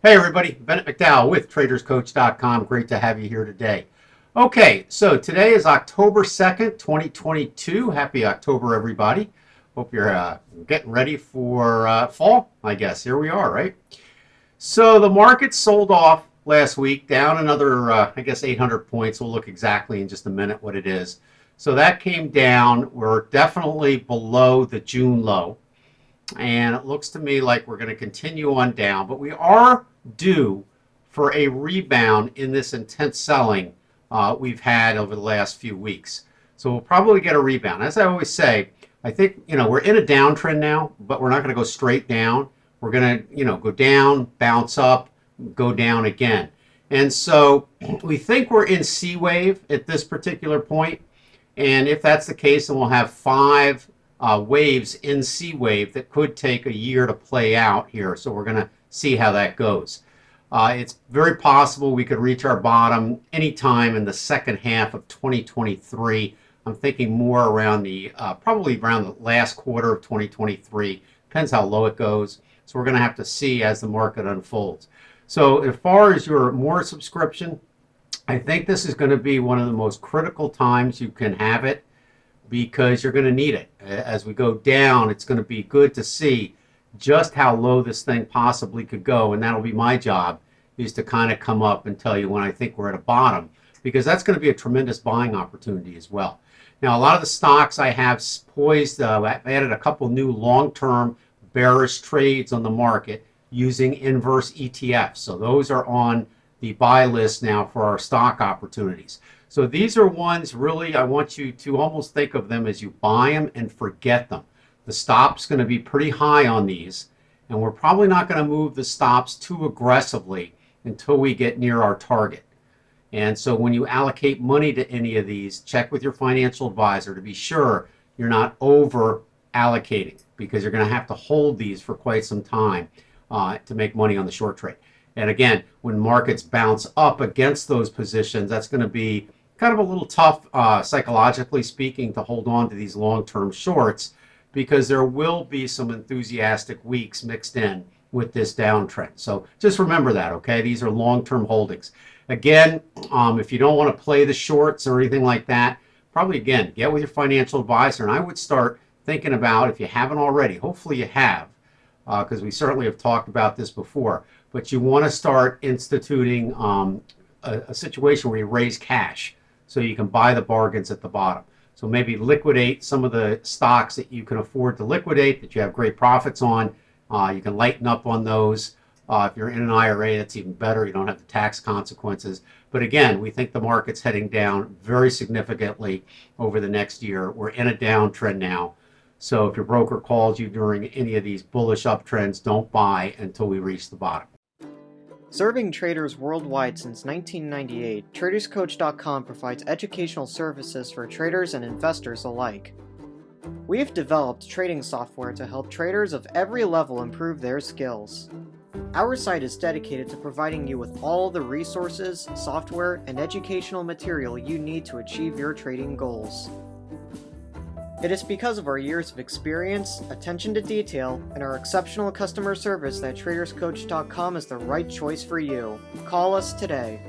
Hey everybody, Bennett McDowell with TradersCoach.com. Great to have you here today. Okay, so today is October 2nd, 2022. Happy October, everybody. Hope you're getting ready for fall, I guess. Here we are, right? So the market sold off last week, down another, I guess, 800 points. We'll look exactly in just a minute what it is. So that came down. We're definitely below the June low. And it looks to me like we're going to continue on down, but we are due for a rebound in this intense selling we've had over the last few weeks. So we'll probably get a rebound. As I always say, I think, we're in a downtrend now, but we're not going to go straight down. We're going to, go down, bounce up, go down again. And so we think we're in C wave at this particular point. And if that's the case, then we'll have five waves in C wave that could take a year to play out here. So we're going to see how that goes. It's very possible we could reach our bottom anytime in the second half of 2023. I'm thinking more around probably around the last quarter of 2023. Depends how low it goes. So we're going to have to see as the market unfolds. So as far as your more subscription, I think this is going to be one of the most critical times you can have it, because you're going to need it. As we go down, it's going to be good to see just how low this thing possibly could go, and that'll be my job, is to kind of come up and tell you when I think we're at a bottom, because that's going to be a tremendous buying opportunity as well. Now, a lot of the stocks I have poised, I added a couple new long-term bearish trades on the market using inverse ETFs. So those are on the buy list now for our stock opportunities. So these are ones really I want you to almost think of them as you buy them and forget them. The stop's going to be pretty high on these, and we're probably not going to move the stops too aggressively until we get near our target. And so when you allocate money to any of these, check with your financial advisor to be sure you're not over allocating, because you're going to have to hold these for quite some time to make money on the short trade. And again, when markets bounce up against those positions, that's going to be kind of a little tough, psychologically speaking, to hold on to these long-term shorts, because there will be some enthusiastic weeks mixed in with this downtrend. So just remember that, okay? These are long-term holdings. Again, if you don't want to play the shorts or anything like that, probably, again, get with your financial advisor. And I would start thinking about, if you haven't already, hopefully you have, because we certainly have talked about this before, but you want to start instituting a situation where you raise cash so you can buy the bargains at the bottom. So maybe liquidate some of the stocks that you can afford to liquidate, that you have great profits on. You can lighten up on those. If you're in an IRA, that's even better. You don't have the tax consequences. But again, we think the market's heading down very significantly over the next year. We're in a downtrend now. So if your broker calls you during any of these bullish uptrends, don't buy until we reach the bottom. Serving traders worldwide since 1998, TradersCoach.com provides educational services for traders and investors alike. We have developed trading software to help traders of every level improve their skills. Our site is dedicated to providing you with all the resources, software, and educational material you need to achieve your trading goals. It is because of our years of experience, attention to detail, and our exceptional customer service that TradersCoach.com is the right choice for you. Call us today.